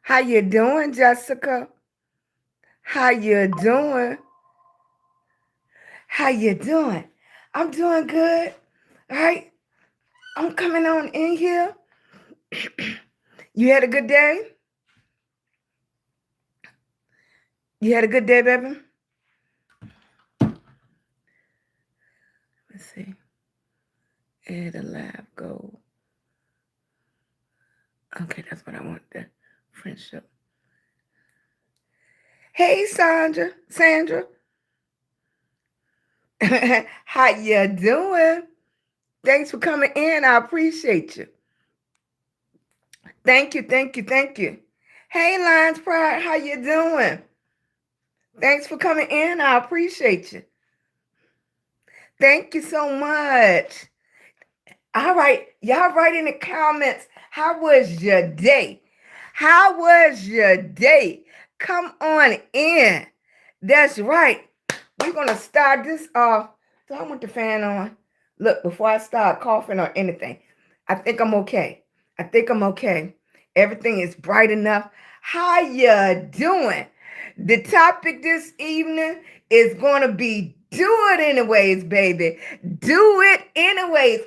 How you doing, Jessica? How you doing? How you doing? I'm doing good. All right. I'm coming on in here. You had a good day? You had a good day, baby? Let's see. Add a lab goal. Okay, that's what I want, the friendship. Hey, Sandra. How you doing? Thanks for coming in. I appreciate you. Thank you. Hey, Lions Pride, how you doing? Thanks for coming in. I appreciate you. Thank you so much. All right, y'all write in the comments, how was your day? How was your day? Come on in. That's right. We're going to start this off. So I want the fan on. Look, before I start coughing or anything, I think I'm okay. Everything is bright enough. How you doing? The topic this evening is going to be do it anyways, baby. Do it anyways.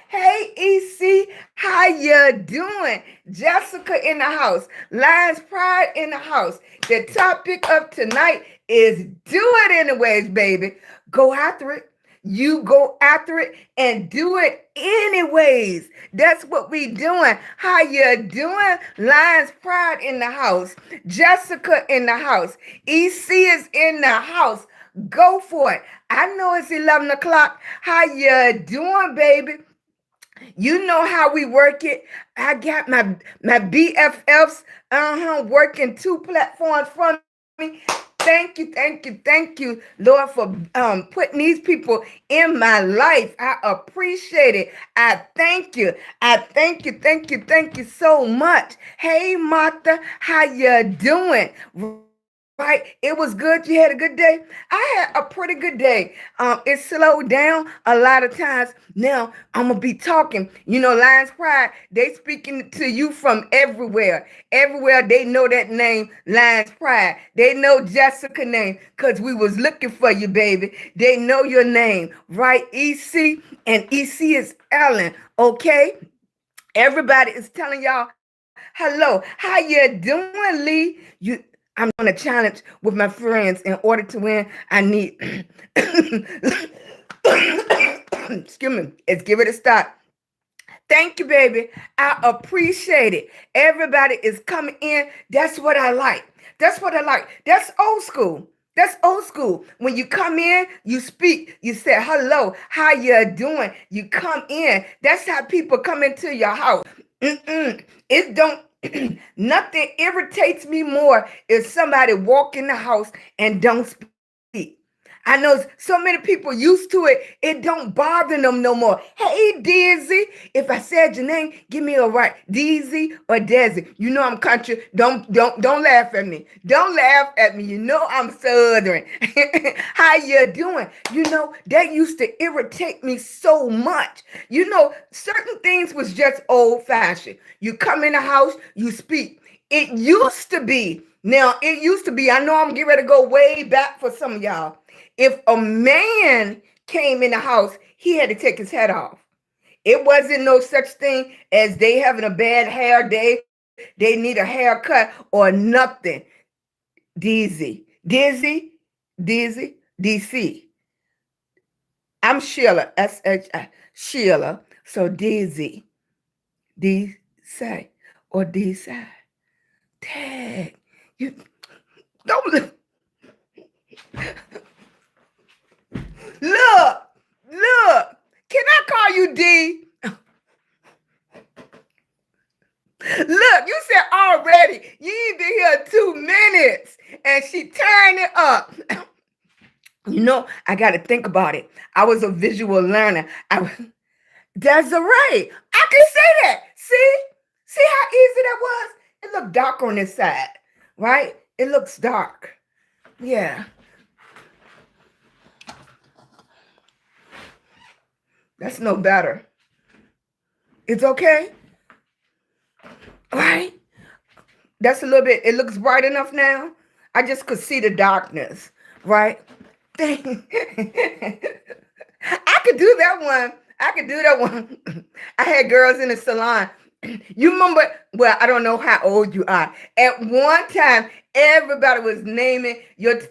Hey, EC, how you doing? Jessica in the house. Lions Pride in the house. The topic of tonight is do it anyways, baby. Go after it. You go after it and do it anyways. That's what we doing. How you doing? Lions Pride in the house. Jessica in the house. EC is in the house. Go for it. I know it's 11 o'clock. How you doing, baby? You know how we work it. I got my BFFs working two platforms for me. Thank you, Lord, for putting these people in my life. I appreciate it. I thank you. Thank you so much. Hey, Martha, how you doing? Right, it was good. You had a good day. I had a pretty good day. It slowed down a lot of times. Now I'm gonna be talking. You know, Lions Pride. They speaking to you from everywhere. Everywhere they know that name, Lions Pride. They know Jessica name because we was looking for you, baby. They know your name, right? EC and EC is Ellen. Okay. Everybody is telling y'all hello. How you doing, Lee? I'm on a challenge with my friends. In order to win, I need excuse me. Let's give it a start. Thank you, baby. I appreciate it. Everybody is coming in. That's what I like. That's old school. That's old school. When you come in, you speak, you say, hello, how you doing? You come in. That's how people come into your house. It don't, nothing irritates me more if somebody walk in the house and don't speak. I know so many people used to it. It don't bother them no more. Hey, Dizzy. If I said your name, give me a right. Dizzy or Desi. You know I'm country. Don't laugh at me. Don't laugh at me. You know I'm Southern. How you doing? You know, that used to irritate me so much. You know, certain things was just old fashioned. You come in the house, you speak. It used to be. Now, it used to be. I know I'm getting ready to go way back for some of y'all. If a man came in the house, he had to take his hat off. It wasn't no such thing as they having a bad hair day. They need a haircut or nothing. Dizzy, DC. I'm Sheila, S-H-I, Sheila. So Dizzy, D-say, or D-say. Tag. You don't look. Look. Can I call you D? Look, you said already. You ain't been here 2 minutes. And she turned it up. You know, I got to think about it. I was a visual learner. That's right. I can say that. See how easy that was? It looked dark on this side, right? It looks dark. Yeah. That's no better. It's okay. Right? That's a little bit, it looks bright enough now. I just could see the darkness, right? Dang. I could do that one. I could do that one. I had girls in the salon. You remember, well, I don't know how old you are. At one time, everybody was naming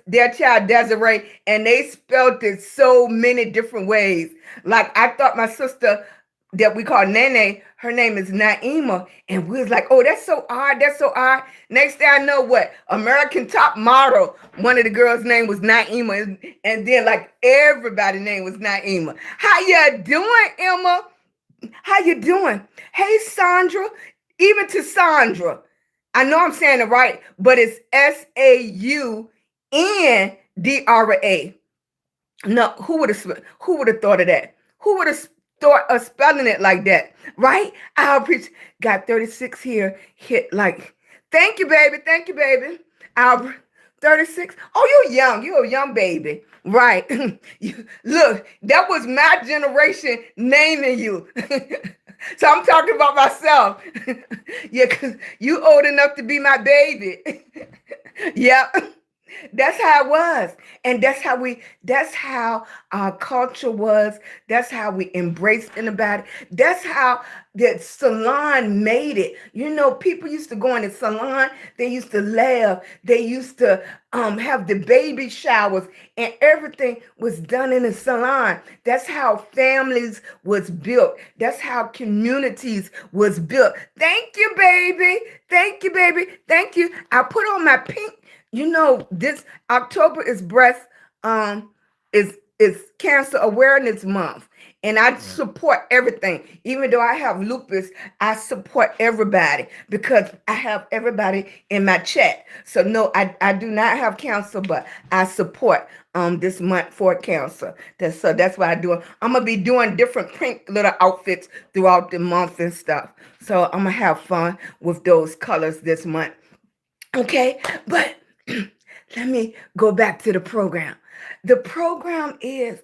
their child Desiree, and they spelled it so many different ways. Like I thought my sister that we call Nene, her name is Naima. And we was like, oh, that's so odd. That's so odd. Next thing I know, what? American Top Model. One of the girls' name was Naima. And then like everybody's name was Naima. How you doing, Emma? How you doing? Hey, Sandra. Even to Sandra. I know I'm saying it right, but it's Saundra. No, who would have thought of that? Who would have thought of spelling it like that? Right? I'll preach. Got 36 here. Hit like. Thank you, baby. Thank you, baby. I'll 36. Oh, you're young. You're a young baby. Right. Look, that was my generation naming you. So I'm talking about myself. Yeah, because you old enough to be my baby. Yep. That's how it was. And that's how our culture was. That's how we embraced in about it. That's how the salon made it. You know, people used to go in the salon, they used to laugh, they used to have the baby showers, and everything was done in the salon. That's how families was built. That's how communities was built. Thank you, baby. Thank you, baby. Thank you. I put on my pink. You know, this October is is Cancer Awareness Month, and I support everything. Even though I have lupus, I support everybody because I have everybody in my chat. So no, I do not have cancer, but I support this month for cancer. That's what I do. I'm gonna be doing different pink little outfits throughout the month and stuff. So I'm gonna have fun with those colors this month. Okay, but let me go back to the program. The program is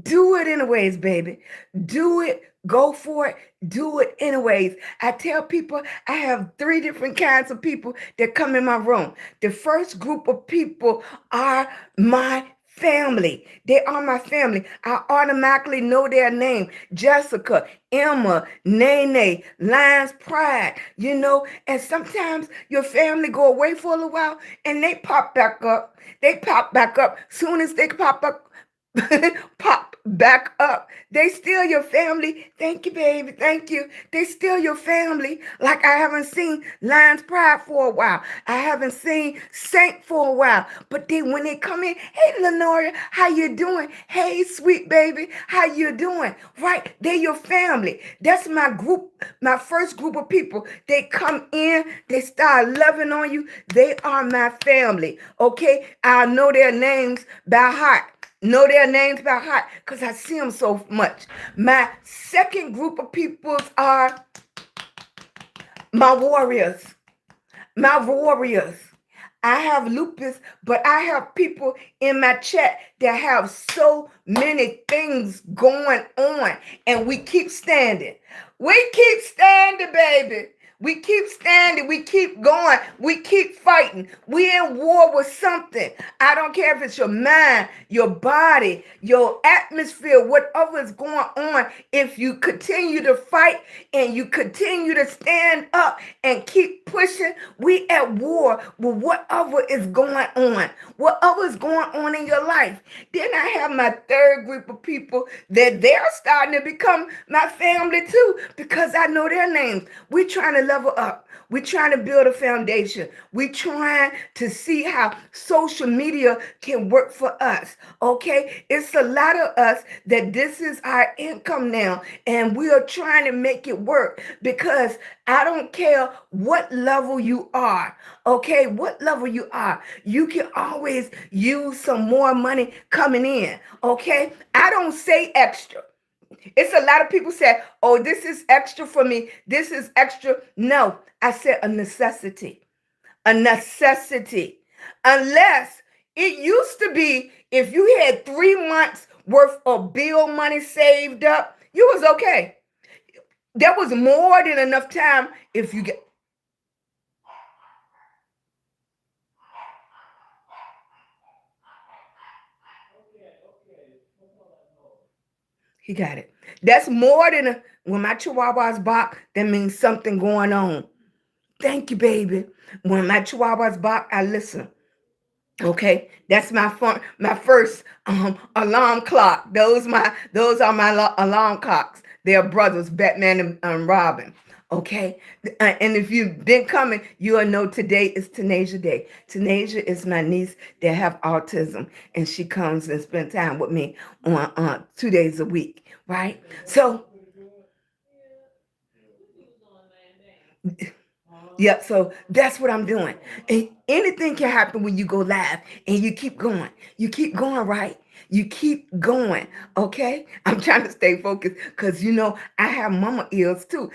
do it anyways, baby. Do it, go for it, do it anyways. I tell people I have 3 different kinds of people that come in my room. The first group of people are my family. They are my family. I automatically know their name. Jessica, Emma, Nene, Lions Pride, you know, and sometimes your family go away for a little while and they pop back up. They pop back up. Soon as they pop up, pop back up. They still your family. Thank you, baby. Thank you. They still your family. Like I haven't seen Lions Pride for a while. I haven't seen Saint for a while. But then when they come in, hey, Lenoria, how you doing? Hey, sweet baby, how you doing? Right? They're your family. That's my group, my first group of people. They come in, they start loving on you. They are my family. Okay? I know their names by heart. Know their names by heart because I see them so much. My second group of people are my warriors. My warriors. I have lupus, but I have people in my chat that have so many things going on, and we keep standing. We keep standing, baby. We keep standing. We keep going. We keep fighting. We in war with something. I don't care if it's your mind, your body, your atmosphere, whatever is going on. If you continue to fight and you continue to stand up and keep pushing, we at war with whatever is going on. Whatever is going on in your life. Then I have my third group of people that they're starting to become my family too because I know their names. We're trying to level up. We're trying to build a foundation. We're trying to see how social media can work for us. Okay? It's a lot of us that this is our income now, and we are trying to make it work because I don't care what level you are. Okay? What level you are. You can always use some more money coming in. Okay? I don't say extra. It's a lot of people say, oh, this is extra for me. This is extra. No, I said a necessity. A necessity. Unless it used to be if you had 3 months worth of bill money saved up, you was okay. That was more than enough time if you get. He got it. That's more than when my chihuahuas bark, that means something going on. Thank you, baby. When my chihuahuas bark, I listen. Okay, that's my first alarm clock. Those are my alarm clocks. They're brothers, Batman and Robin. Okay, and if you've been coming, you'll know today is Tanasia Day. Tanasia is my niece that have autism, and she comes and spends time with me on 2 days a week. Right, so yep, so that's what I'm doing. And anything can happen when you go live and you keep going. You keep going, right? You keep going. Okay? I'm trying to stay focused because I have mama ears too.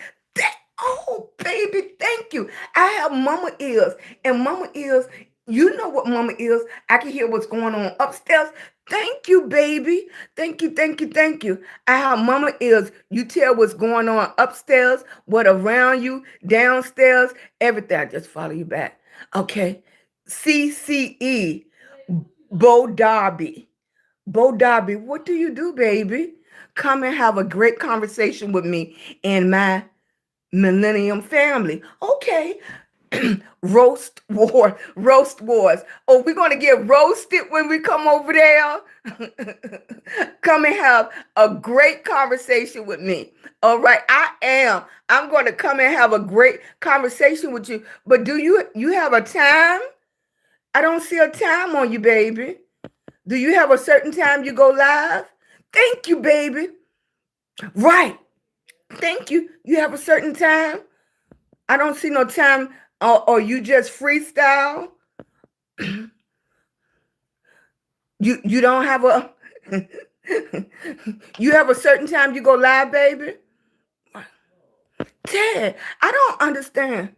Oh, baby, thank you. I have mama ears. And mama ears, you know what mama ears. I can hear what's going on upstairs. Thank you, baby. Thank you, thank you, thank you. I have mama ears. You tell what's going on upstairs, what around you, downstairs, everything. I just follow you back. Okay. CCE, Bo Darby. Bo Darby, what do you do, baby? Come and have a great conversation with me and my Millennium family. Okay. Roast wars. Oh, we're going to get roasted when we come over there. Come and have a great conversation with me. All right, I'm going to come and have a great conversation with you. But do you have a time? I don't see a time on you, baby. Do you have a certain time you go live? Thank you, baby. Right. Thank you. You have a certain time? I don't see no time. Or you just freestyle? You don't have a you have a certain time you go live, baby? Ted, I don't understand.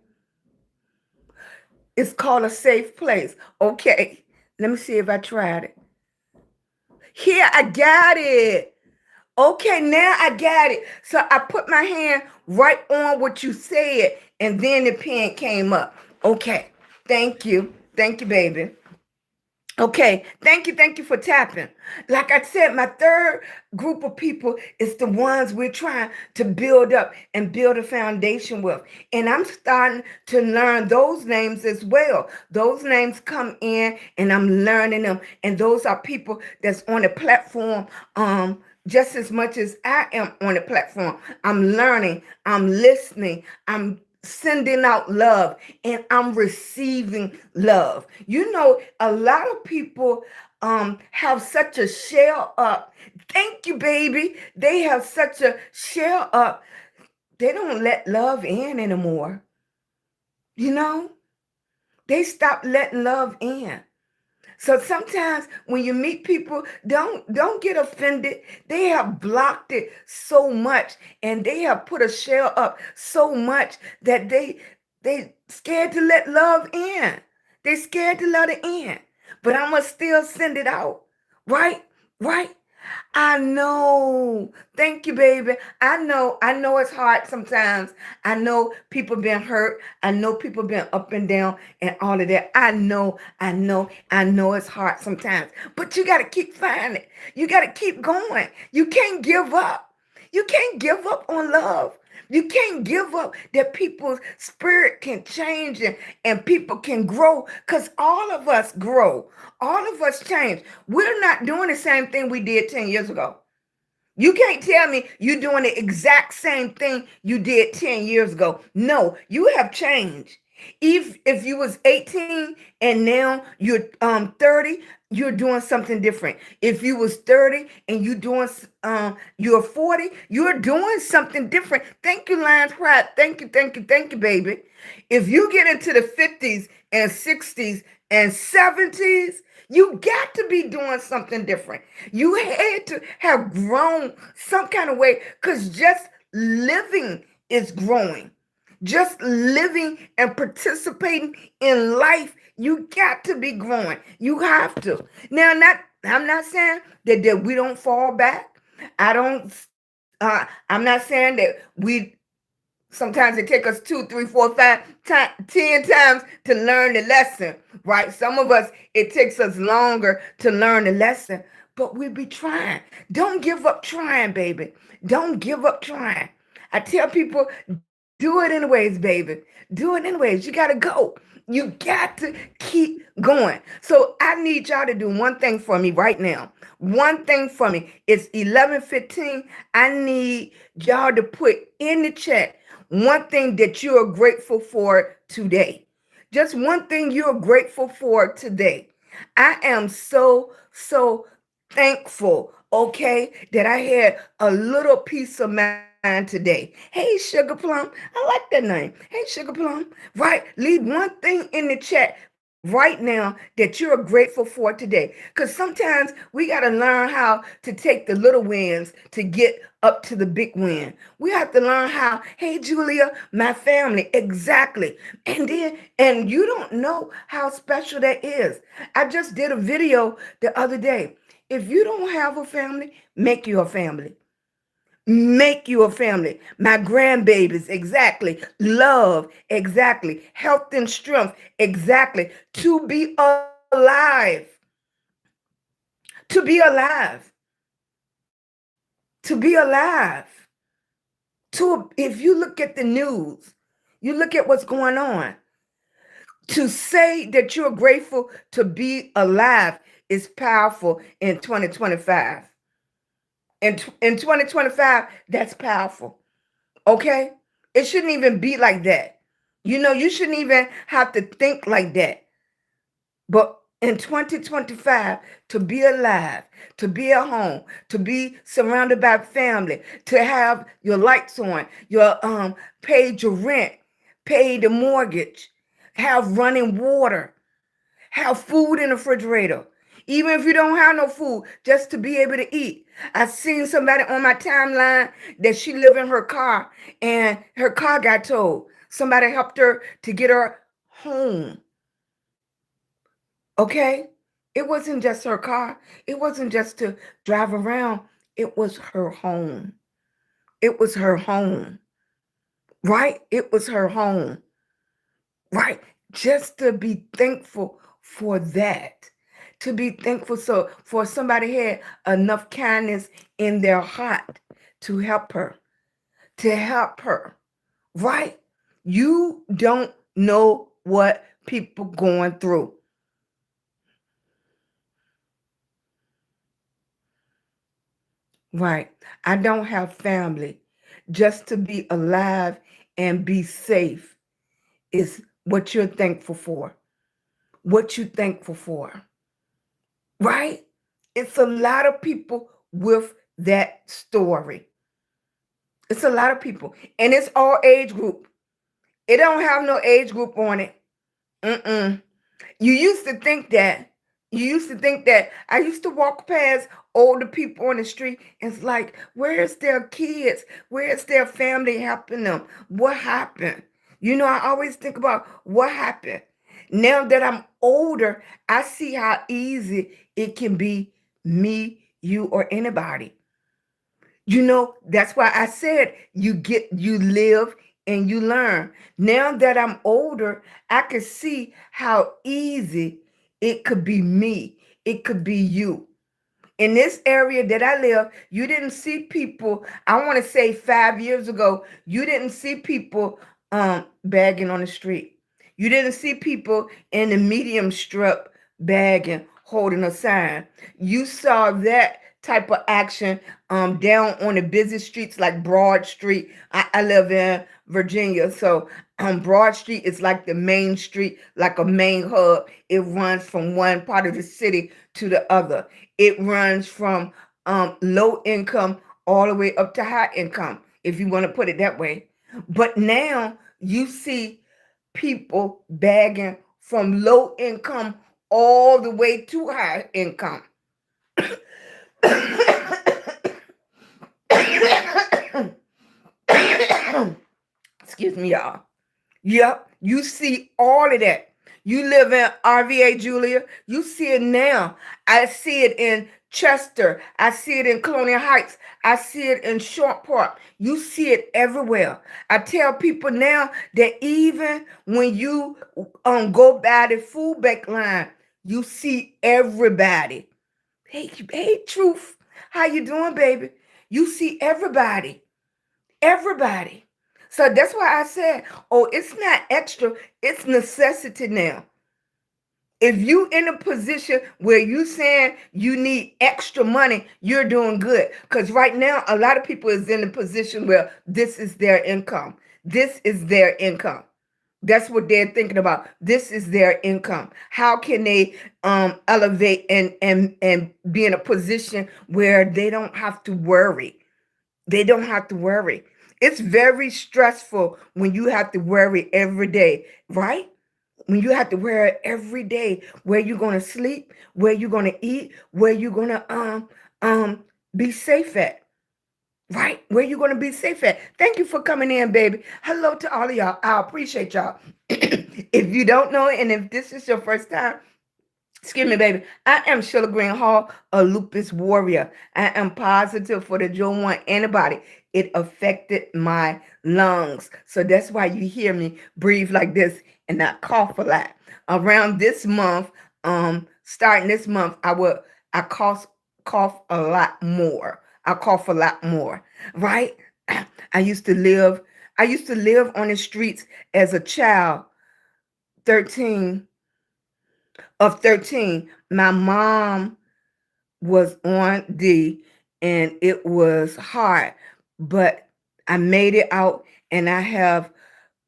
It's called a safe place. Okay, let me see if I tried it. Here, I got it. Okay, now I got it. So I put my hand right on what you said, and then the pen came up. Okay, thank you. Thank you, baby. Okay, thank you for tapping. Like I said, my third group of people is the ones we're trying to build up and build a foundation with. And I'm starting to learn those names as well. Those names come in and I'm learning them. And those are people that's on the platform just as much as I am on the platform. I'm learning, I'm listening, I'm sending out love, and I'm receiving love. A lot of people have such a shell up. Thank you, baby. They have such a shell up. They don't let love in anymore. They stop letting love in. So sometimes when you meet people, don't get offended. They have blocked it so much, and they have put a shell up so much that they scared to let love in. They scared to let it in. But I must still send it out. Right? Right? I know. Thank you, baby. I know it's hard sometimes. I know people been hurt. I know people been up and down and all of that. I know it's hard sometimes. But you got to keep finding it. You got to keep going. You can't give up. You can't give up on love. You can't give up that people's spirit can change and people can grow, because all of us grow. All of us change. We're not doing the same thing we did 10 years ago. You can't tell me you're doing the exact same thing you did 10 years ago. No, you have changed. If you was 18 and now you're 30, you're doing something different. If you was 30 and you're 40, you're doing something different. Thank you, Lions Pride. Thank you, baby. If you get into the 50s and 60s and 70s, you got to be doing something different. You had to have grown some kind of way, because just living is growing. Just living and participating in life, you got to be growing. You have to. Now, I'm not saying that we don't fall back. I'm not saying that we sometimes it takes us 2, 3, 4, 5, 10 times to learn the lesson, right? Some of us, it takes us longer to learn the lesson. but we be trying. Don't give up trying, baby. Don't give up trying. I tell people, do it anyways, baby. Do it anyways. You got to go. You got to keep going. So I need y'all to do one thing for me right now. One thing for me. It's 11:15. I need y'all to put in the chat one thing that you are grateful for today. Just one thing you're grateful for today. I am so thankful, okay, that I had a little peace of mind today. Hey, Sugar Plum, I like that name. Hey, Sugar Plum, right? Leave one thing in the chat right now that you're grateful for today. Because sometimes we got to learn how to take the little wins to get up to the big win. We have to learn how, hey, Julia, my family, exactly. And you don't know how special that is. I just did a video the other day. If you don't have a family, make you a family. Make you a family. My grandbabies, exactly. Love, exactly. Health and strength, exactly. To be alive. To be alive. To be alive. If you look at the news, you look at what's going on. To say that you're grateful to be alive is powerful in 2025. In 2025, that's powerful. Okay? It shouldn't even be like that. You shouldn't even have to think like that. But in 2025, to be alive, to be at home, to be surrounded by family, to have your lights on, your paid your rent, pay the mortgage, have running water, have food in the refrigerator. Even if you don't have no food, just to be able to eat. I seen somebody on my timeline that she lived in her car and her car got towed. Somebody helped her to get her home. Okay? It wasn't just her car. It wasn't just to drive around. It was her home. It was her home. Right? It was her home. Right? Just to be thankful for that. To be thankful so for somebody had enough kindness in their heart to help her. To help her. Right? You don't know what people going through. Right. I don't have family. Just to be alive and be safe is what you're thankful for. What you thankful for. Right? It's a lot of people with that story. It's a lot of people. And it's all age group. It don't have no age group on it. Mm-mm. You used to think that. You used to think that. I used to walk past older people on the street and it's like, where's their kids? Where's their family helping them? What happened? I always think about what happened. Now that I'm older, I see how easy it can be me, you, or anybody. That's why I said you live and you learn. Now that I'm older, I can see how easy it could be me. It could be you. In this area that I live, you didn't see people, I want to say 5 years ago, you didn't see people bagging on the street. You didn't see people in the medium strip bagging, holding a sign. You saw that type of action down on the busy streets like Broad Street. I live in Virginia, so Broad Street is like the main street, like a main hub. It runs from one part of the city to the other. It runs from low income all the way up to high income, if you want to put it that way. But now you see people bagging from low income all the way to high income. Excuse me, y'all. Yep, you see all of that. You live in RVA, Julia. You see it now. I see it in Chester. I see it in Colonial Heights. I see it in Short Park. You see it everywhere. I tell people now that even when you go by the food bank line, you see everybody Hey, Truth, how you doing, baby? You see everybody. So that's why I said, oh, it's not extra, it's necessity now. If you in a position where you saying you need extra money, you're doing good. Because right now, a lot of people is in a position where this is their income. This is their income. That's what they're thinking about. This is their income. How can they elevate and be in a position where they don't have to worry? They don't have to worry. It's very stressful when you have to worry every day, right? When you have to worry every day where you're going to sleep, where you're going to eat, where you're going to be safe at. Right? Where you going to be safe at. Thank you for coming in, baby. Hello to all of y'all. I appreciate y'all. If you don't know it, and if this is your first time, excuse me, baby. I am SheilagreenHall, a lupus warrior. I am positive for the Joe 1 antibody. It affected my lungs. So that's why you hear me breathe like this and not cough a lot. Around this month, starting this month, I cough a lot more. I cough a lot more, right? I used to live on the streets as a child, 13 of 13. My mom was on D and it was hard, but I made it out and I have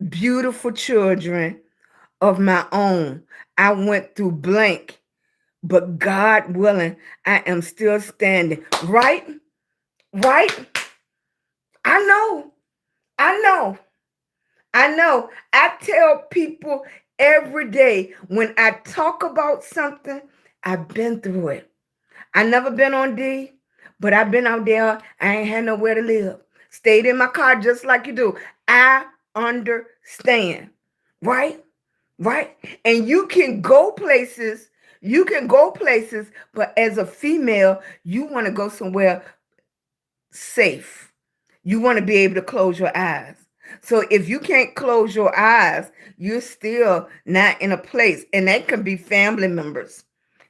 beautiful children of my own. I went through blank, but God willing, I am still standing. Right? Right? I know. I know. I know. I tell people every day when I talk about something, I've been through it. I never been on D, but I've been out there. I ain't had nowhere to live. Stayed in my car just like you do. I understand. Right? Right? And you can go places. You can go places, but as a female, you want to go somewhere safe. You want to be able to close your eyes. So if you can't close your eyes, you're still not in a place. And that can be family members.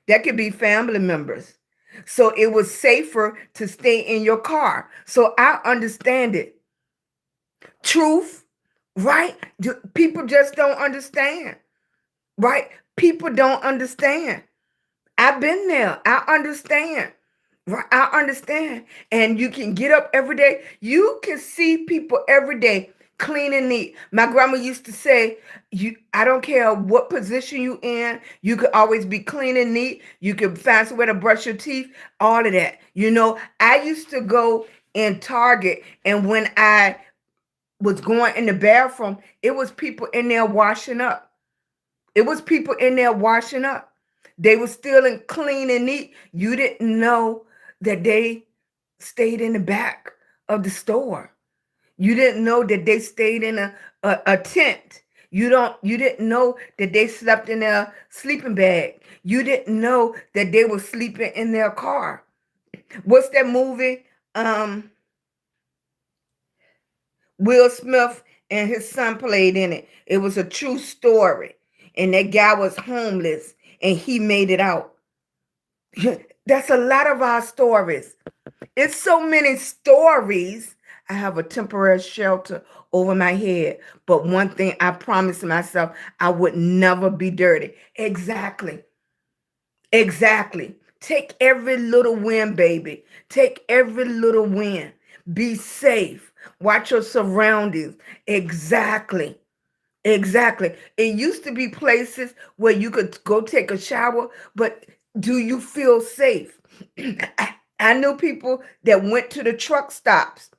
That could be family members. So it was safer to stay in your car. So I understand it. Truth, right? People just don't understand, right? People don't understand. I've been there. I understand. Right? I understand. And you can get up every day. You can see people every day clean and neat. My grandma used to say, I don't care what position you in, you could always be clean and neat. You could find somewhere to brush your teeth, all of that. I used to go in Target, and when I was going in the bathroom, it was people in there washing up. It was people in there washing up. They were still in clean and neat. You didn't know that they stayed in the back of the store. You didn't know that they stayed in a tent. You didn't know that they slept in their sleeping bag. You didn't know that they were sleeping in their car. What's that movie? Will Smith and his son played in it. It was a true story. And that guy was homeless and he made it out. That's a lot of our stories. It's so many stories. I have a temporary shelter over my head. But one thing I promised myself, I would never be dirty. Exactly. Exactly. Take every little win, baby. Take every little win. Be safe. Watch your surroundings. Exactly. Exactly. It used to be places where you could go take a shower, but do you feel safe? I knew people that went to the truck stops,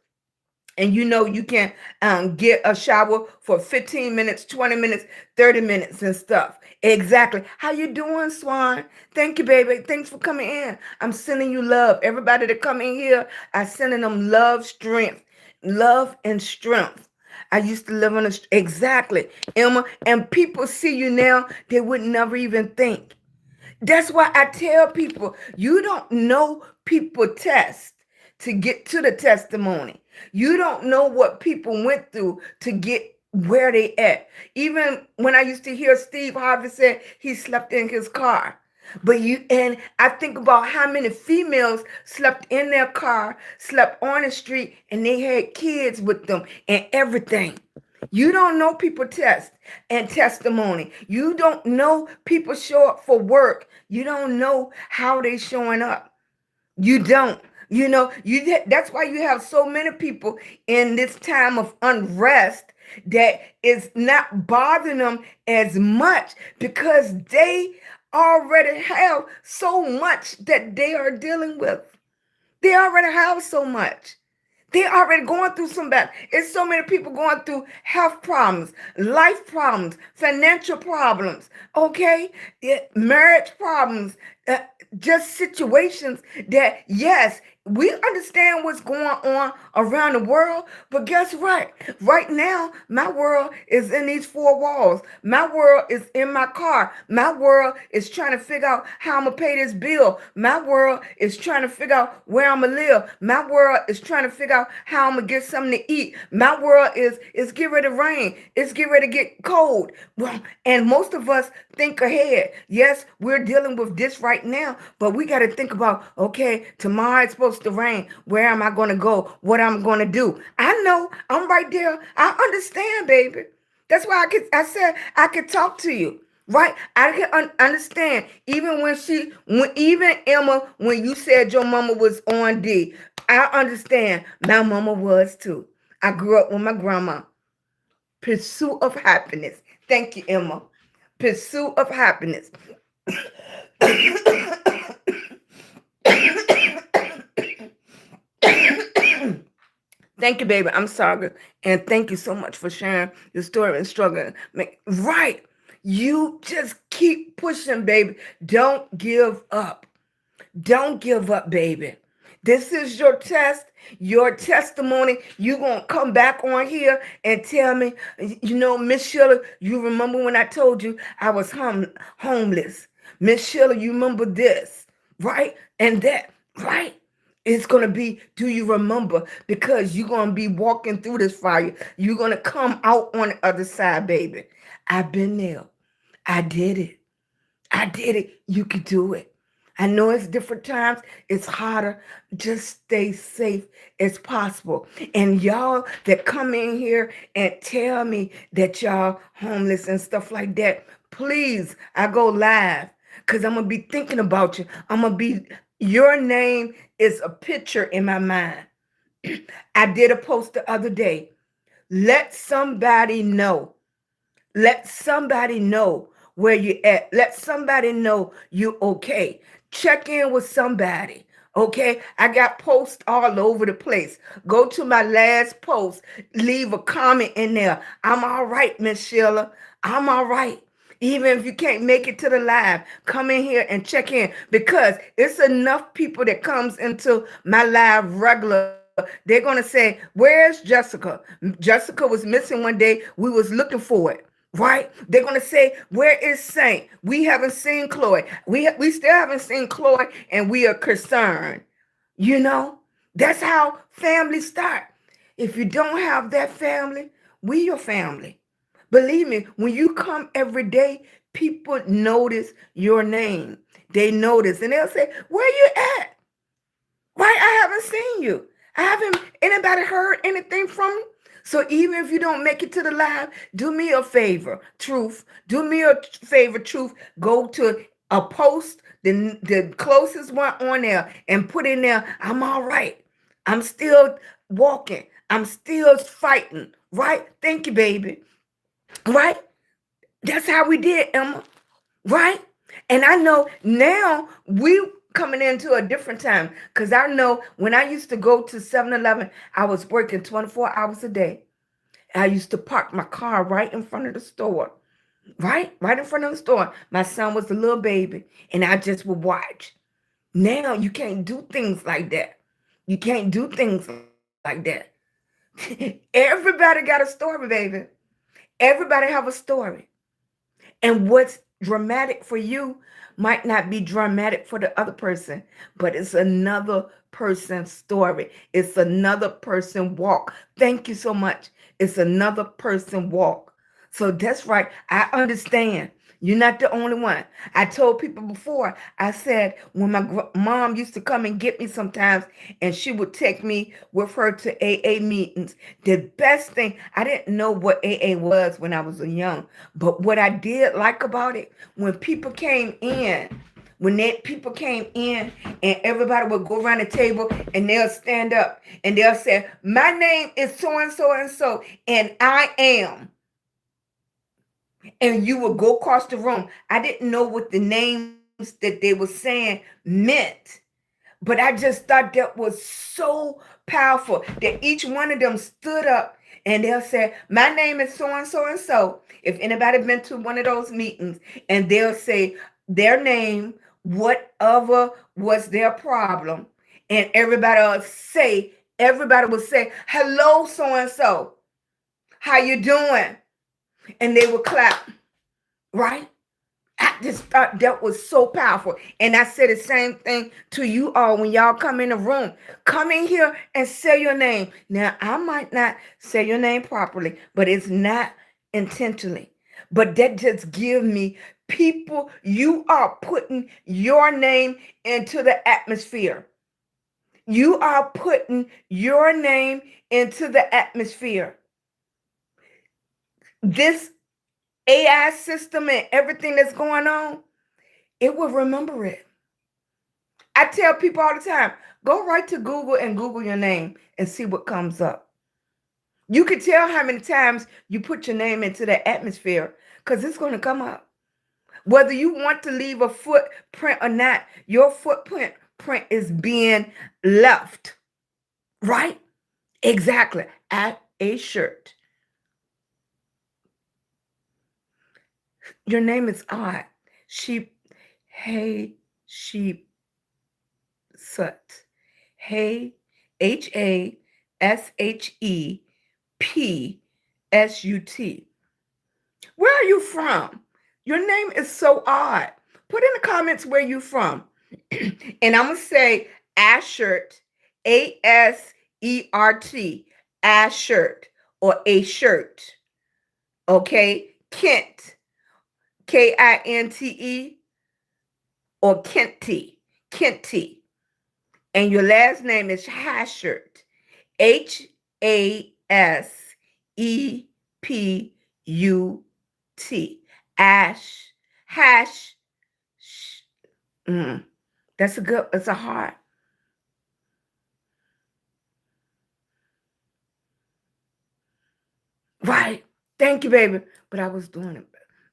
and you can get a shower for 15 minutes, 20 minutes, 30 minutes and stuff. Exactly. How you doing, Swan? Thank you, baby. Thanks for coming in. I'm sending you love. Everybody that come in here, I'm sending them love and strength. I used to live on the exactly, Emma. And people see you now, they would never even think. That's why I tell people, you don't know people test to get to the testimony. You don't know what people went through to get where they at. Even when I used to hear Steve Harvey say he slept in his car. And I think about how many females slept in their car, slept on the street, and they had kids with them and everything. You don't know people test and testimony. You don't know people show up for work. You don't know how they showing up. You don't. That's why you have so many people in this time of unrest that is not bothering them as much because they already have so much that they are dealing with. They already have so much. They already going through some bad. It's so many people going through health problems, life problems, financial problems, okay? Marriage problems, uh, just situations that, yes, we understand what's going on around the world, but guess what? Right now, my world is in these four walls. My world is in my car. My world is trying to figure out how I'm going to pay this bill. My world is trying to figure out where I'm going to live. My world is trying to figure out how I'm going to get something to eat. My world is get ready to rain. It's get ready to get cold. Well, and most of us think ahead. Yes, we're dealing with this right now, but we got to think about, okay, tomorrow it's supposed to rain. Where am I going to go? What I'm going to do? I know I'm right there. I understand, baby. That's why I said I could talk to you. Right? I can understand. Even Emma, when you said your mama was on D, I understand. My mama was too. I grew up with my grandma. Pursuit of happiness. Thank you, Emma. Pursuit of happiness. Thank you, baby. I'm sorry. And thank you so much for sharing your story and struggling. Right. You just keep pushing, baby. Don't give up. Don't give up, baby. This is your test, your testimony. You're going to come back on here and tell me, Miss Sheila, you remember when I told you I was homeless? Miss Sheila, you remember this, right? And that, right? It's going to be, do you remember? Because you're going to be walking through this fire. You're going to come out on the other side, baby. I've been there. I did it. I did it. You could do it. I know it's different times. It's harder. Just stay safe as possible. And y'all that come in here and tell me that y'all homeless and stuff like that, please, I go live because I'm going to be thinking about you. Your name is a picture in my mind. I did a post the other day. Let somebody know. Let somebody know where you at. Let somebody know you okay. Check in with somebody. Okay, I got posts all over the place. Go to my last post. Leave a comment in there. I'm all right, Miss Sheila. I'm all right. Even if you can't make it to the live, come in here and check in because it's enough people that comes into my live regular. They're going to say, where's Jessica? Jessica was missing one day. We was looking for it. Right? They're going to say, where is Saint? We haven't seen Chloe. We still haven't seen Chloe and we are concerned. That's how families start. If you don't have that family, we your family. Believe me, when you come every day, people notice your name. They notice and they'll say, where you at? Why I haven't seen you? I haven't anybody heard anything from you? So even if you don't make it to the live, do me a favor, Truth. Do me a favor, Truth. Go to a post, the closest one on there, and put in there, I'm all right. I'm still walking. I'm still fighting. Right? Thank you, baby. Right? That's how we did, Emma. Right? And I know now we coming into a different time because I know when I used to go to 7-Eleven, I was working 24 hours a day. I used to park my car right in front of the store, right in front of the store. My son was a little baby and I just would watch. Now you can't do things like that. You can't do things like that. Everybody got a story, baby. Everybody have a story. And what's dramatic for you might not be dramatic for the other person, but it's another person's story. It's another person walk. Thank you so much. It's another person walk. So that's right. I understand. You're not the only one. I told people before, I said, when my mom used to come and get me sometimes, and she would take me with her to AA meetings, the best thing, I didn't know what AA was when I was young, but what I did like about it, when people came in, people came in and everybody would go around the table and they'll stand up and they'll say, my name is so and so and so, and I am. And you would go across the room. I didn't know what the names that they were saying meant, but I just thought that was so powerful that each one of them stood up and they'll say, my name is so and so and so. If anybody been to one of those meetings, and they'll say their name, whatever was their problem, and everybody would say, hello, so and so. How you doing? And they would clap, right? I just thought that was so powerful. And I said the same thing to you all when y'all come in the room. Come in here and say your name. Now, I might not say your name properly, but it's not intentionally. But that just give me people, you are putting your name into the atmosphere. You are putting your name into the atmosphere. This AI system and everything that's going on, it will remember it. I tell people all the time, go right to Google and Google your name and see what comes up. You can tell how many times you put your name into the atmosphere because it's going to come up. Whether you want to leave a footprint or not, your footprint is being left. Right? Exactly. At a shirt. Your name is odd. Sheep. Hey, sheep. Sut. Hey, HASHEPSUT. Where are you from? Your name is so odd. Put in the comments where you from. And I'm going to say Ashert, ASERT, Ashert, or a shirt. Okay? Kent, KINTE, or Kenty, Kenty. And your last name is Hashert, HASEPUT. Ash, hash. That's a hard. Right. Thank you, baby. But I was doing it.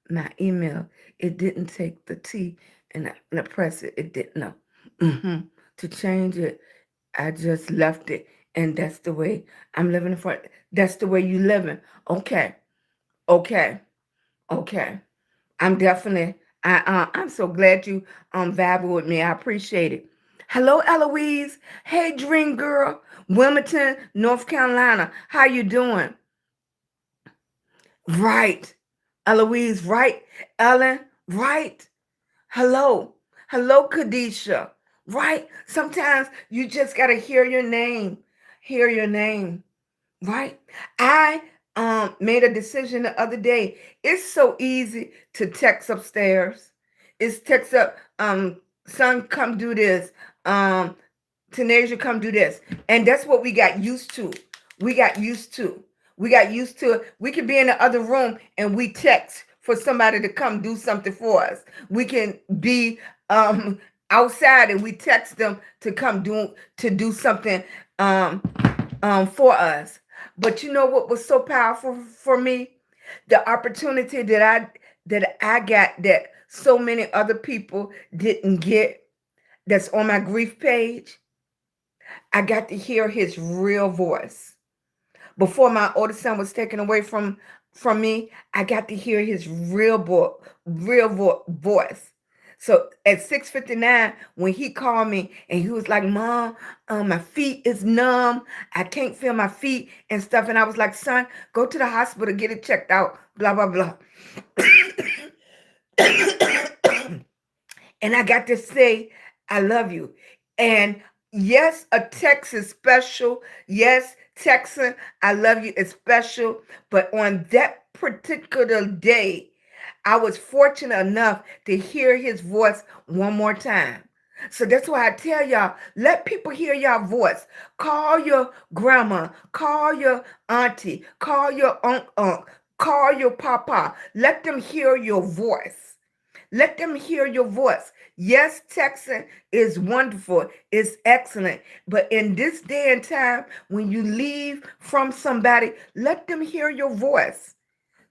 My email, it didn't take the T and I press it. It didn't know. To change it, I just left it. And that's the way I'm living for it. That's the way you living. Okay. Okay. I'm so glad you vibe with me. I appreciate it. Hello, Eloise. Hey, Dream Girl. Wilmington, North Carolina. How you doing? Right. Eloise, right? Ellen, right? Hello. Hello, Kadisha. Right? Sometimes you just got to hear your name. Hear your name. Right? I made a decision the other day. It's so easy to text upstairs. It's text up, son, come do this. Tanasia, come do this. And that's what we got used to. We got used to it. We can be in the other room and we text for somebody to come do something for us. We can be outside and we text them to come do something for us. But you know what was so powerful for me? The opportunity that I got that so many other people didn't get, that's on my grief page. I got to hear his real voice. Before my oldest son was taken away from me, I got to hear his real voice. So at 6:59, when he called me and he was like, Mom, my feet is numb. I can't feel my feet and stuff. And I was like, son, go to the hospital, get it checked out, blah, blah, blah. And I got to say, I love you. And yes, a text is special. Yes, Texan, I love you. It's special. But on that particular day, I was fortunate enough to hear his voice one more time. So that's why I tell y'all, let people hear your voice. Call your grandma, call your auntie, call your uncle, call your papa. Let them hear your voice. Let them hear your voice. Yes, texting is wonderful, it's excellent. But in this day and time, when you leave from somebody, let them hear your voice.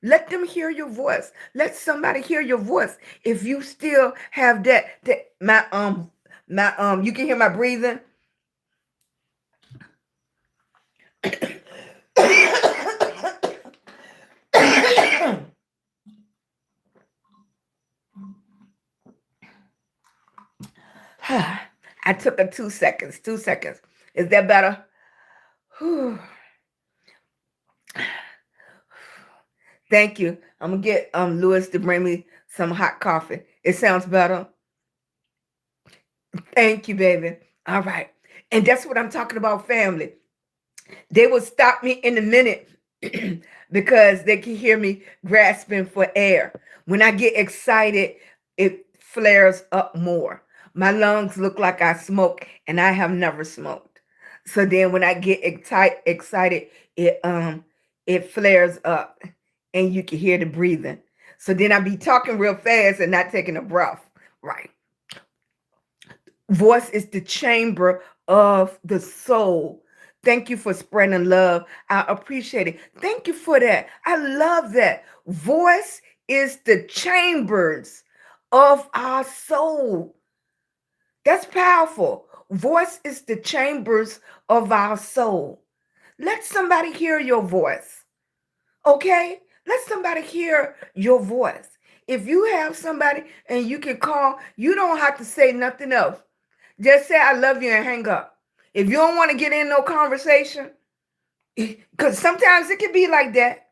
Let them hear your voice. Let somebody hear your voice. If you still have that you can hear my breathing. I took a 2 seconds. 2 seconds. Is that better? Whew. Thank you. I'm gonna get Lewis to bring me some hot coffee. It sounds better. Thank you, baby. All right. And that's what I'm talking about, family. They will stop me in a minute because they can hear me grasping for air. When I get excited, it flares up more. My lungs look like I smoke, and I have never smoked. So then when I get excited, it flares up, and you can hear the breathing. So then I be talking real fast and not taking a breath. Right. Voice is the chamber of the soul. Thank you for spreading love. I appreciate it. Thank you for that. I love that. Voice is the chambers of our soul. That's powerful. Voice is the chambers of our soul. Let somebody hear your voice. Okay? Let somebody hear your voice. If you have somebody and you can call, you don't have to say nothing else. Just say I love you and hang up. If you don't want to get in no conversation, because sometimes it can be like that.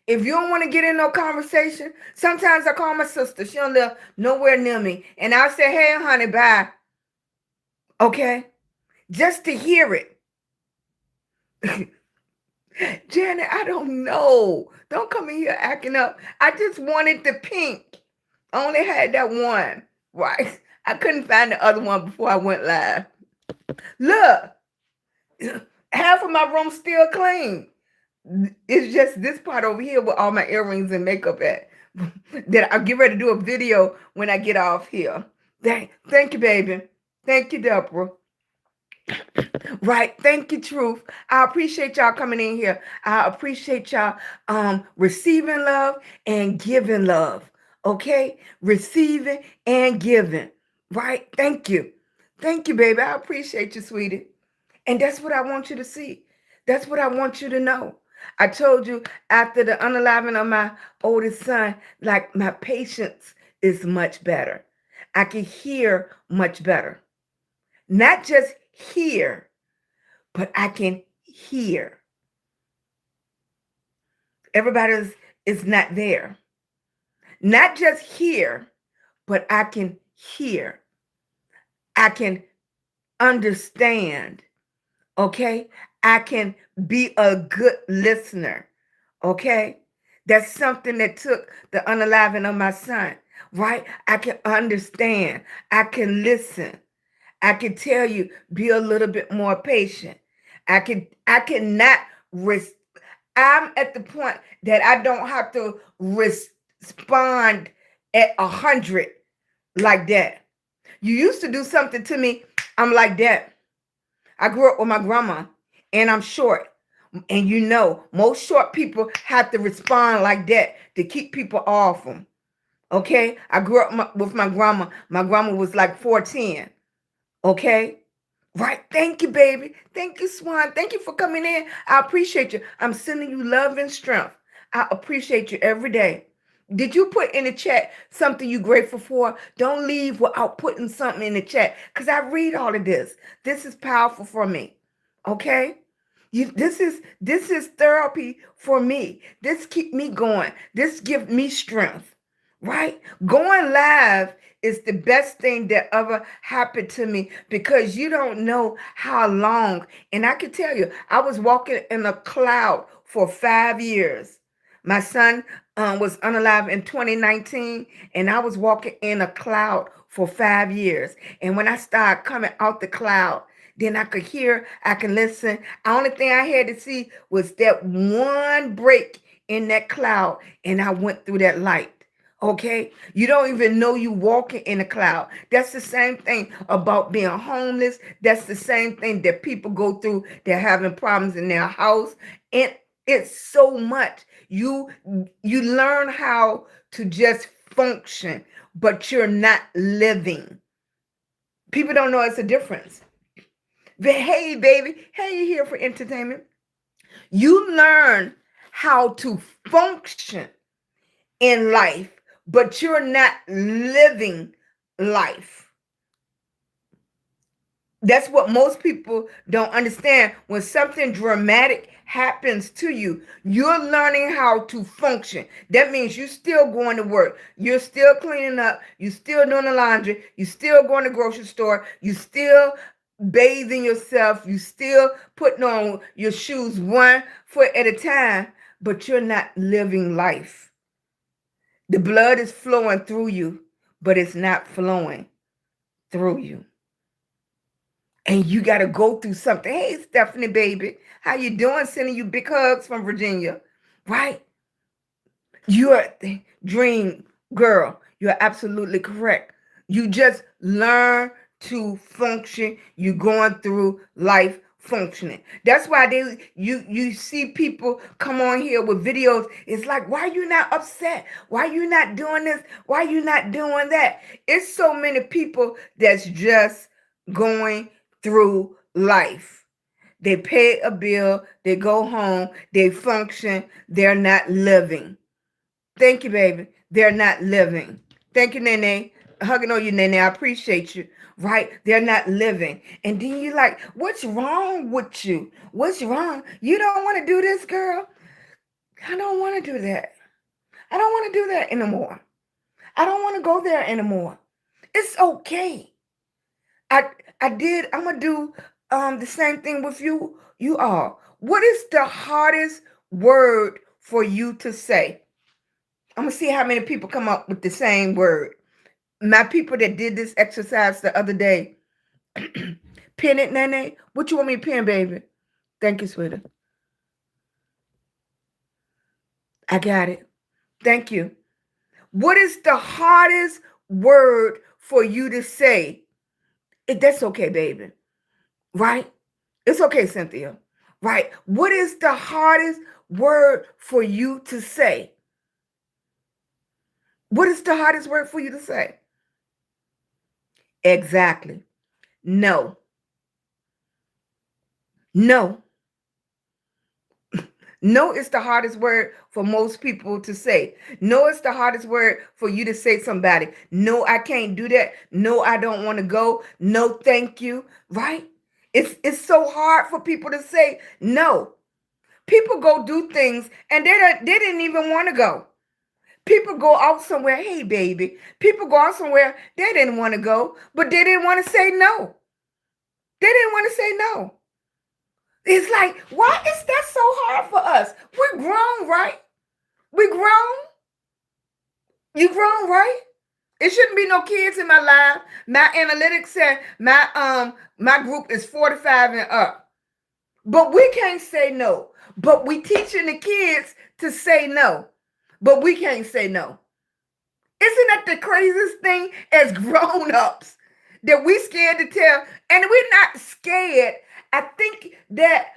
If you don't want to get in no conversation, sometimes I call my sister. She don't live nowhere near me. And I'll say, hey, honey, bye. Okay? Just to hear it. Janet, I don't know. Don't come in here acting up. I just wanted the pink. I only had that one. Right? I couldn't find the other one before I went live. Look, half of my room's still clean. It's just this part over here with all my earrings and makeup at. That I'll get ready to do a video when I get off here. Thank you, baby. Thank you, Deborah. Right. Thank you, Truth. I appreciate y'all coming in here. I appreciate y'all receiving love and giving love. Okay? Receiving and giving. Right? Thank you. Thank you, baby. I appreciate you, sweetie. And that's what I want you to see. That's what I want you to know. I told you after the unaliving of my oldest son, like my patience is much better. I can hear much better. Not just hear, but I can hear. Everybody is not there. Not just hear, but I can hear. I can understand. Okay? I can be a good listener. Okay? That's something that took the unaliving of my son, right? I can understand. I can listen. I can tell you, be a little bit more patient. I cannot I'm at the point that I don't have to respond at 100 like that. You used to do something to me, I'm like that. I grew up with my grandma, and I'm short. And you know, most short people have to respond like that to keep people off them. Okay? I grew up with my grandma. My grandma was like 4'10". Okay? Right. Thank you, baby. Thank you, Swan. Thank you for coming in. I appreciate you. I'm sending you love and strength. I appreciate you every day. Did you put in the chat something you're grateful for? Don't leave without putting something in the chat, because I read all of this. This is powerful for me. Okay? This is therapy for me. This keep me going. This give me strength. right? Going live is the best thing that ever happened to me because you don't know how long. And I can tell you, I was walking in a cloud for 5 years. My son was unalive in 2019, and I was walking in a cloud for 5 years. And when I started coming out the cloud, then I could hear, I can listen. The only thing I had to see was that one break in that cloud, and I went through that light. Okay, you don't even know you walking in a cloud. That's the same thing about being homeless. That's the same thing that people go through. They're having problems in their house, and it's so much. You learn how to just function, but you're not living. People don't know it's a difference. But hey, baby, hey, you here for entertainment? You learn how to function in life, but you're not living life. That's what most people don't understand. When something dramatic happens to you, you're learning how to function. That means you're still going to work. You're still cleaning up. You're still doing the laundry. You're still going to the grocery store. You still bathing yourself. You still putting on your shoes one foot at a time, but you're not living life. The blood is flowing through you, but it's not flowing through you. And you got to go through something. Hey, Stephanie, baby, how you doing? Sending you big hugs from Virginia, right? You're the dream girl. You're absolutely correct. You just learn to function. You're going through life functioning. That's why you see people come on here with videos. It's like, why are you not upset? Why are you not doing this? Why are you not doing that? It's so many people that's just going through life. They pay a bill, they go home, they function, they're not living. Thank you, baby. They're not living. Thank you, Nene. Hugging on you, Nene. I appreciate you. Right? They're not living. And then you're like, what's wrong with you? What's wrong? You don't want to do this, girl? I don't want to do that. I don't want to do that anymore. I don't want to go there anymore. It's okay. I I'm gonna do the same thing with you. You are. What is the hardest word for you to say? I'm gonna see how many people come up with the same word. My people that did this exercise the other day, pin it, Nene. What you want me to pin, baby? Thank you, sweetie. I got it. Thank you. What is the hardest word for you to say? That's okay, baby. Right? It's okay, Cynthia. Right? What is the hardest word for you to say? What is the hardest word for you to say? Exactly. No. No. No is the hardest word for most people to say. No is the hardest word for you to say to somebody. No, I can't do that. No, I don't want to go. No, thank you. Right? It's so hard for people to say no. People go do things and they didn't even want to go. People go out somewhere. Hey, baby. People go out somewhere they didn't want to go, but they didn't want to say no. They didn't want to say no. It's like, why is that so hard for us? We're grown, right? We grown. You grown, right? It shouldn't be no kids in my life. My analytics said my group is 45 and up. But we can't say no. But we teaching the kids to say no. But we can't say no. Isn't that the craziest thing as grown-ups that we scared to tell? And we're not scared. I think that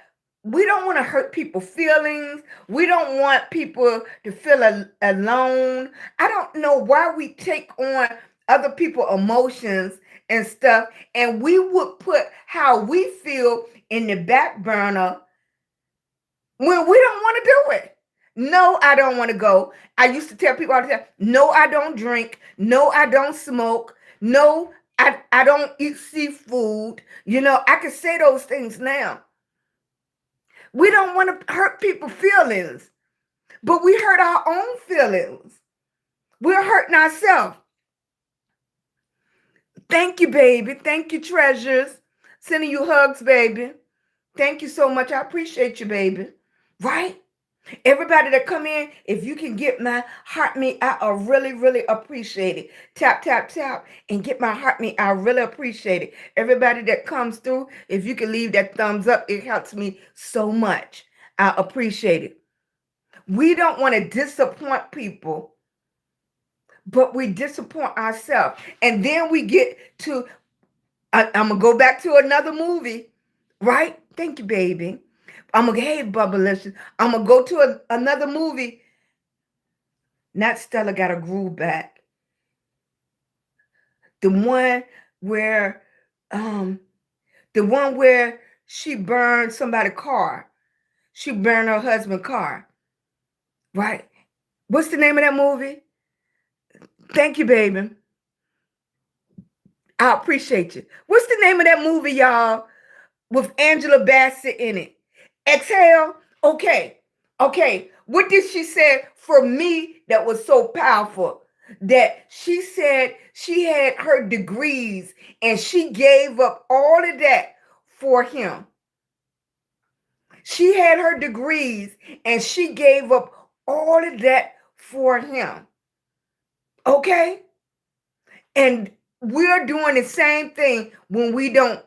we don't want to hurt people's feelings. We don't want people to feel alone. I don't know why we take on other people's emotions and stuff, and we would put how we feel in the back burner when we don't want to do it. No, I don't want to go. I used to tell people all the time, no, I don't drink. No, I don't smoke. No, I don't eat seafood. You know, I can say those things now. We don't want to hurt people's feelings, but we hurt our own feelings. We're hurting ourselves. Thank you, baby. Thank you, treasures. Sending you hugs, baby. Thank you so much. I appreciate you, baby. Right? Everybody that come in, if you can get my heart meet, I really, really appreciate it. Tap, tap, tap, and get my heart meet. I really appreciate it. Everybody that comes through, if you can leave that thumbs up, it helps me so much. I appreciate it. We don't want to disappoint people, but we disappoint ourselves. And then we get to, I'm going to go back to another movie, right? Thank you, baby. I'm going to, hey, Bubbalicious. I'm going to go to another movie. Not Stella Got a Groove Back. The one where, she burned somebody's car. She burned her husband's car. Right? What's the name of that movie? Thank you, baby. I appreciate you. What's the name of that movie, y'all? With Angela Bassett in it. Exhale. Okay. What did she say for me that was so powerful? That she said she had her degrees and she gave up all of that for him. She had her degrees and she gave up all of that for him. Okay? And we're doing the same thing when we don't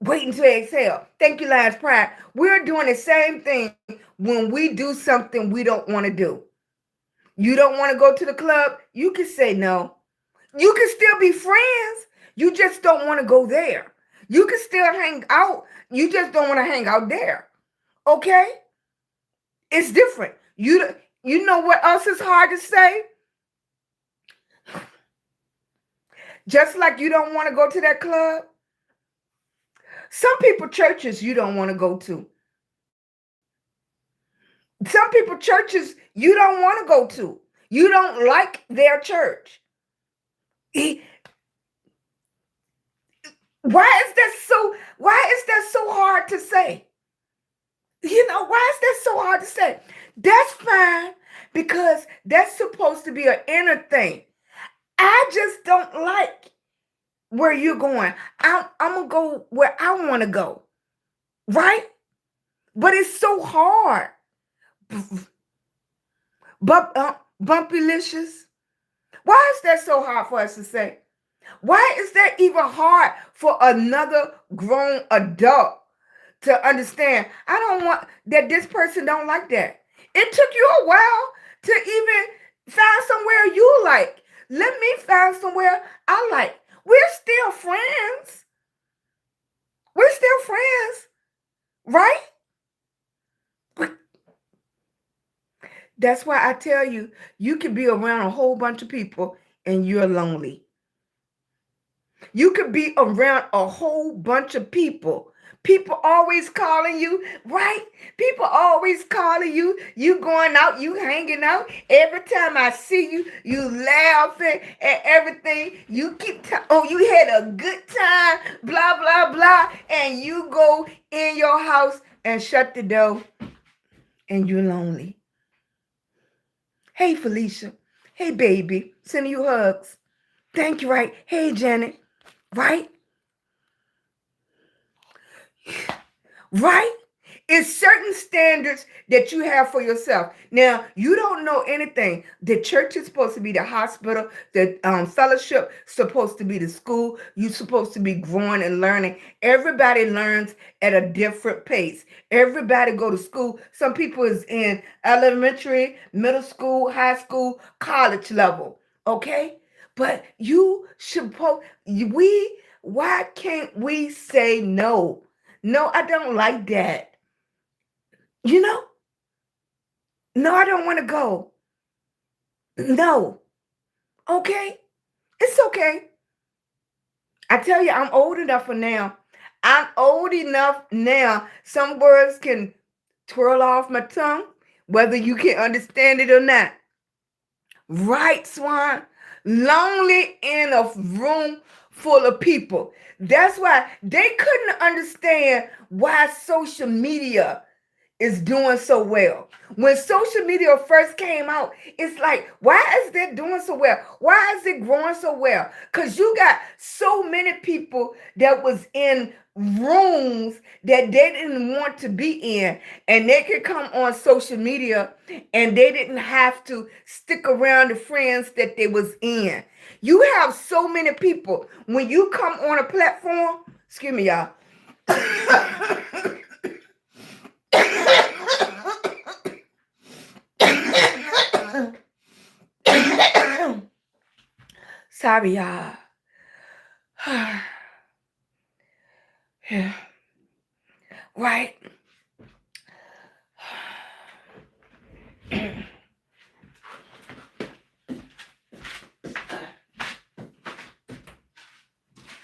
wait until exhale. Thank you, Lance Pride. We're doing the same thing when we do something we don't want to do. You don't want to go to the club? You can say no. You can still be friends. You just don't want to go there. You can still hang out. You just don't want to hang out there. Okay? It's different. You know what else is hard to say? Just like you don't want to go to that club. Some people churches you don't want to go to. Some people churches you don't want to go to. You don't like their church. Why is that so hard to say? You know, why is that so hard to say? That's fine because that's supposed to be an inner thing. I just don't like where you're going. I'm going to go where I want to go. Right? But it's so hard. Bumpylicious. Why is that so hard for us to say? Why is that even hard for another grown adult to understand? I don't want that this person don't like that. It took you a while to even find somewhere you like. Let me find somewhere I like. We're still friends. We're still friends, right? That's why I tell you, you can be around a whole bunch of people and you're lonely. You could be around a whole bunch of people. People always calling you, right? People always calling you. You going out, you hanging out. Every time I see you, you laughing at everything. You keep, you had a good time, blah, blah, blah. And you go in your house and shut the door and you're lonely. Hey, Felicia. Hey, baby. Sending you hugs. Thank you, right? Hey, Janet. Right? Right? It's certain standards that you have for yourself. Now, you don't know anything. The church is supposed to be the hospital. The fellowship is supposed to be the school. You're supposed to be growing and learning. Everybody learns at a different pace. Everybody go to school. Some people is in elementary, middle school, high school, college level. Okay? But why can't we say no? No, I don't like that. You know? No, I don't want to go. No. Okay? It's okay. I tell you, I'm old enough for now. I'm old enough now. Some words can twirl off my tongue, whether you can understand it or not. Right, Swan? Lonely in a room full of people. That's why they couldn't understand why social media is doing so well. When social media first came out, it's like, why is that doing so well? Why is it growing so well? Because you got so many people that was in rooms that they didn't want to be in, and they could come on social media and they didn't have to stick around the friends that they was in. You have so many people when you come on a platform, excuse me, y'all. Sorry, y'all. Yeah. Right.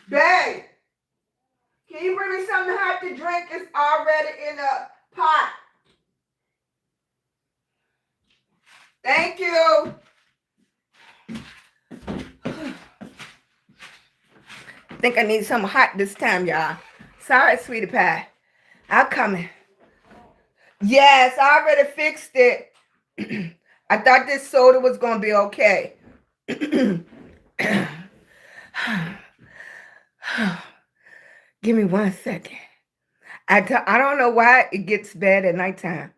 Babe, can you bring me something hot to drink? It's already in a pot. Thank you. Think I need something hot this time, y'all. Sorry, sweetie pie. I'm coming. Yes, I already fixed it. I thought this soda was going to be okay. Give me 1 second. I don't know why it gets bad at nighttime,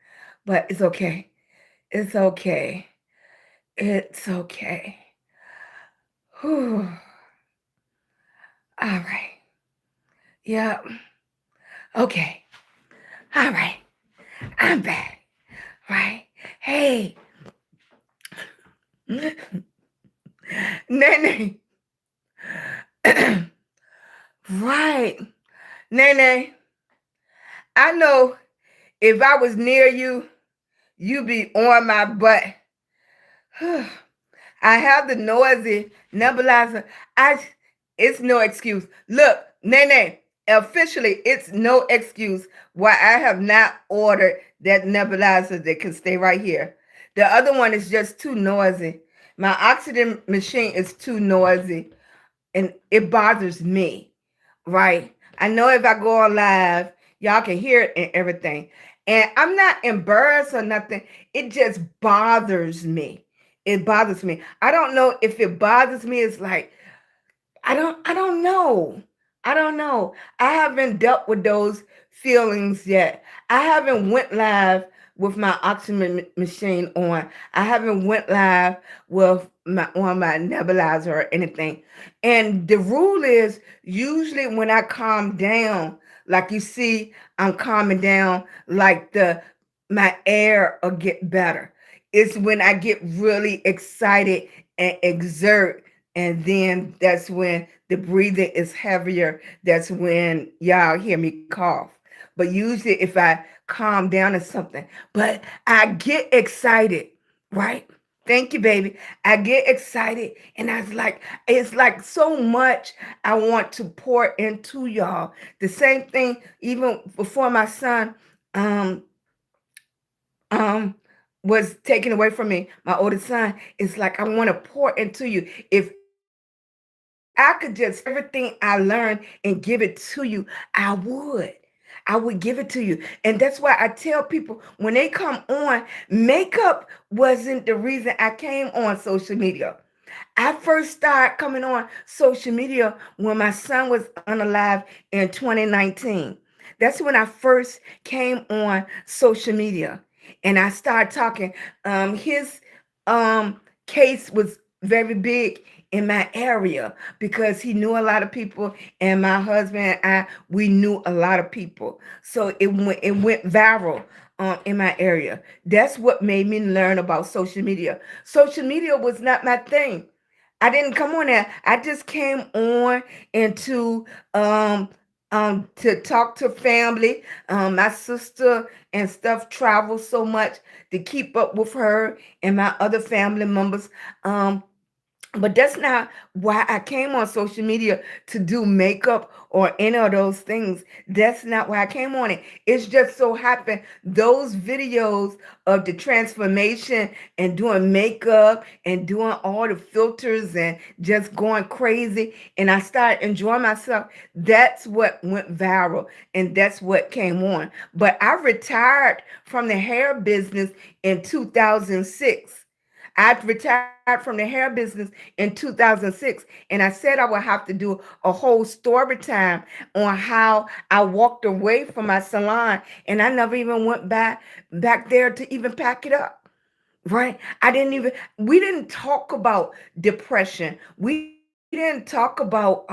but it's okay. It's okay. It's okay. Whew. All right. Yep. Okay. All right. I'm back. Right. Hey. Nene. Right. Nene. I know if I was near you, you'd be on my butt. I have the noisy nebulizer. It's no excuse. Look, Nene, officially, it's no excuse why I have not ordered that nebulizer that can stay right here. The other one is just too noisy. My oxygen machine is too noisy and it bothers me, right? I know if I go on live, y'all can hear it and everything. And I'm not embarrassed or nothing. It just bothers me. It bothers me. I don't know if it bothers me. It's like, I don't know. I don't know. I haven't dealt with those feelings yet. I haven't went live with my oxygen machine on. I haven't went live with my on my nebulizer or anything. And the rule is usually when I calm down, like you see, I'm calming down, like the my air will get better. It's when I get really excited and exert, and then that's when the breathing is heavier. That's when y'all hear me cough. But usually if I calm down or something, but I get excited, right? Thank you, baby. I get excited and I was like, it's like so much I want to pour into y'all. The same thing, even before my son um um was taken away from me, my oldest son, it's like I want to pour into you. If I could just everything I learned and give it to you, I would give it to you. And that's why I tell people when they come on, makeup wasn't the reason I came on social media. I first started coming on social media when my son was unalive in 2019. That's when I first came on social media and I started talking. His case was very big in my area because he knew a lot of people, and my husband and I, we knew a lot of people. So it went viral in my area. That's what made me learn about social media. Social media was not my thing. I didn't come on there. I just came on into to talk to family. My sister and stuff traveled so much to keep up with her and my other family members. But that's not why I came on social media to do makeup or any of those things. That's not why I came on it. It's just so happened those videos of the transformation and doing makeup and doing all the filters and just going crazy. And I started enjoying myself. That's what went viral and that's what came on. But I retired from the hair business in 2006. I retired from the hair business in 2006, and I said I would have to do a whole story time on how I walked away from my salon, and I never even went back there to even pack it up. Right? We didn't talk about depression. We didn't talk about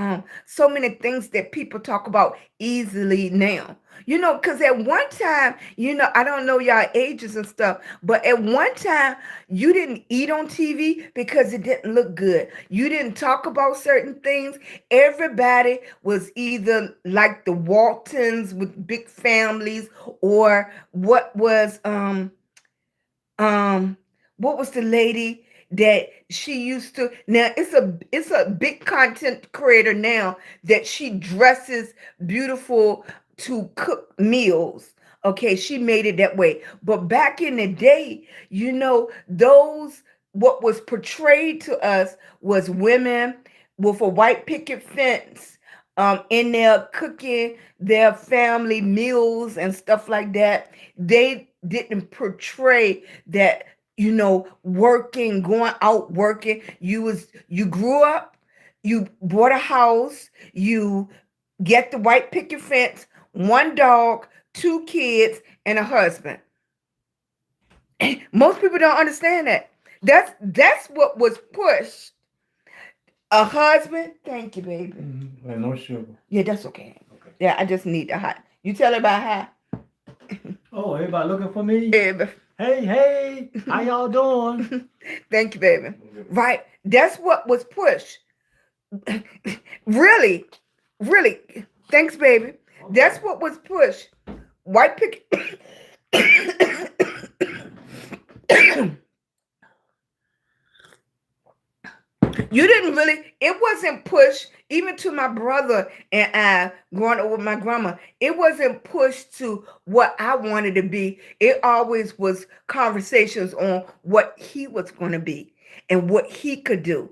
so many things that people talk about easily now. Because at one time, I don't know y'all ages and stuff, but at one time, you didn't eat on TV because it didn't look good. You didn't talk about certain things. Everybody was either like the Waltons with big families, or um what was the lady that she used to, now it's a big content creator now that she dresses beautiful to cook meals. Okay, she made it that way. But back in the day, those what was portrayed to us was women with a white picket fence, in there cooking their family meals and stuff like that. They didn't portray that, working, going out working. You grew up, you bought a house, you get the white picket fence, one dog, two kids, and a husband. Most people don't understand that. That's what was pushed. A husband. Thank you, baby. And no sugar. Yeah, that's okay. Okay. Yeah, I just need the hot. You tell her about how. Oh, everybody looking for me? Baby. Hey, how y'all doing? Thank you, baby. Right. That's what was pushed. Really, really. Thanks, baby. That's what was pushed. White picket. You didn't really, it wasn't pushed, even to my brother and I growing up with my grandma. It wasn't pushed to what I wanted to be. It always was conversations on what he was going to be and what he could do.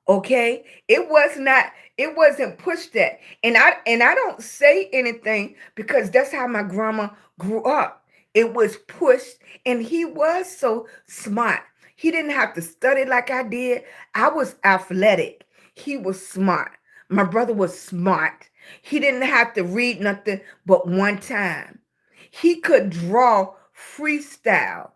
Okay? It wasn't pushed that. And I don't say anything because that's how my grandma grew up. It was pushed, and he was so smart. He didn't have to study like I did. I was athletic. He was smart. My brother was smart. He didn't have to read nothing but one time. He could draw freestyle.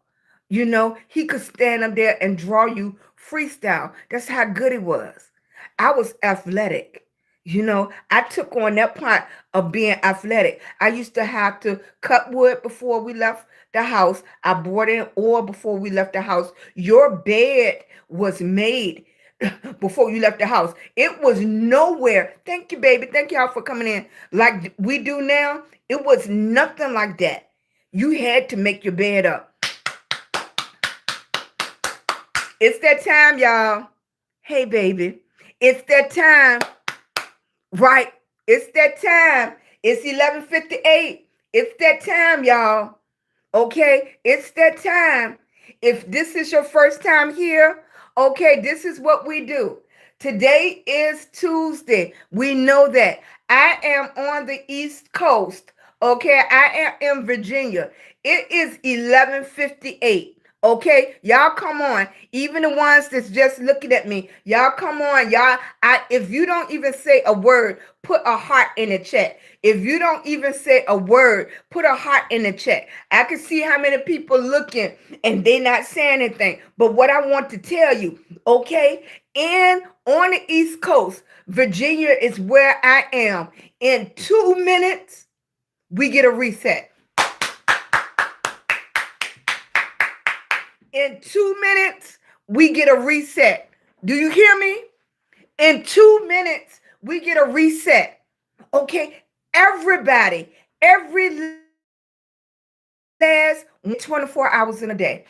He could stand up there and draw you freestyle. That's how good he was. I was athletic. I took on that part of being athletic. I used to have to cut wood before we left the house. I brought in oil before we left the house. Your bed was made before you left the house. It was nowhere. Thank you, baby. Thank y'all for coming in. Like we do now, it was nothing like that. You had to make your bed up. It's that time, y'all. Hey, baby. It's that time. Right. It's that time. It's 11:58. It's that time, y'all. Okay? It's that time. If this is your first time here, okay, this is what we do. Today is Tuesday. We know that. I am on the East Coast. Okay? I am in Virginia. It is 11:58. Okay, y'all come on. Even the ones that's just looking at me, y'all come on. If you don't even say a word, put a heart in the chat. If you don't even say a word, put a heart in the chat. I can see how many people looking and they not saying anything. But what I want to tell you, okay, and on the East Coast, Virginia is where I am. In 2 minutes, we get a reset. In 2 minutes, we get a reset. Do you hear me? In 2 minutes, we get a reset. Okay? Everybody, every last 24 hours in a day.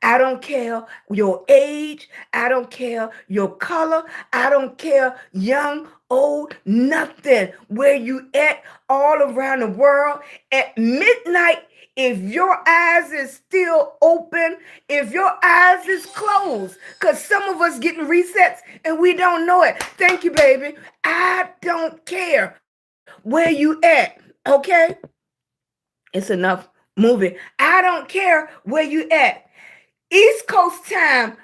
I don't care your age. I don't care your color. I don't care young, old, nothing. Where you at all around the world at midnight, if your eyes is still open, if your eyes is closed, because some of us getting resets and we don't know it. Thank you, baby. I don't care where you at, okay? It's enough moving. I don't care where you at. East Coast time,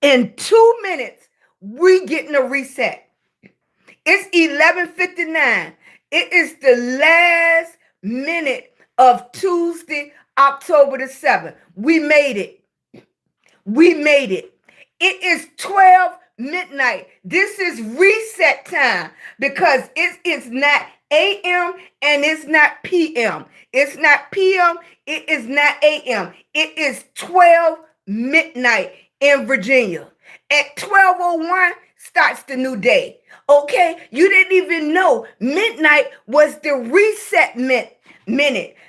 in 2 minutes, we getting a reset. It's 11:59. It is the last minute of Tuesday, October the 7th. We made it. We made it. It is 12 midnight. This is reset time because it's not AM and it's not PM. It's not PM. It is not AM. It is 12 midnight in Virginia. At 12:01 starts the new day. Okay? You didn't even know midnight was the reset minute.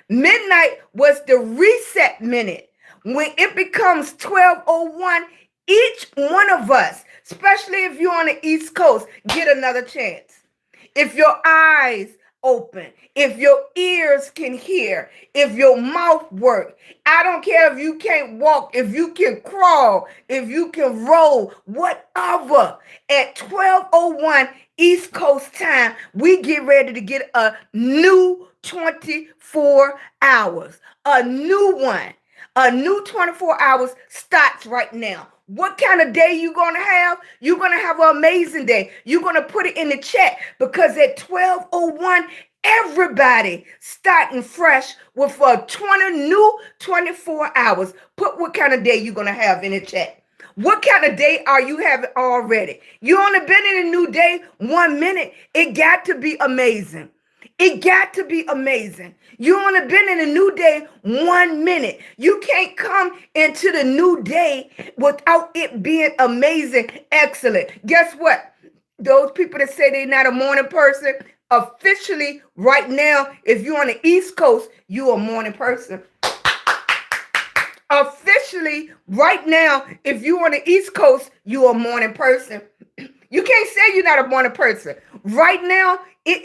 Midnight was the reset minute. When it becomes 12:01, each one of us, especially if you're on the East Coast, get another chance. If your eyes open, if your ears can hear, if your mouth works, I don't care if you can't walk, if you can crawl, if you can roll, whatever. At 12:01 East Coast time, we get ready to get a new 24 hours, a new one. A new 24 hours starts right now. What kind of day you going to have? You're going to have an amazing day. You're going to put it in the chat because at 12:01, everybody starting fresh with a new 24 hours. Put what kind of day you're going to have in the chat. What kind of day are you having already? You only been in a new day 1 minute. It got to be amazing. It got to be amazing. You only been in a new day 1 minute. You can't come into the new day without it being amazing, excellent. Guess what? Those people that say they're not a morning person, officially right now, if you're on the East Coast, you're a morning person. Officially right now, if you're on the East Coast, you're a morning person. You can't say you're not a morning person. Right now, it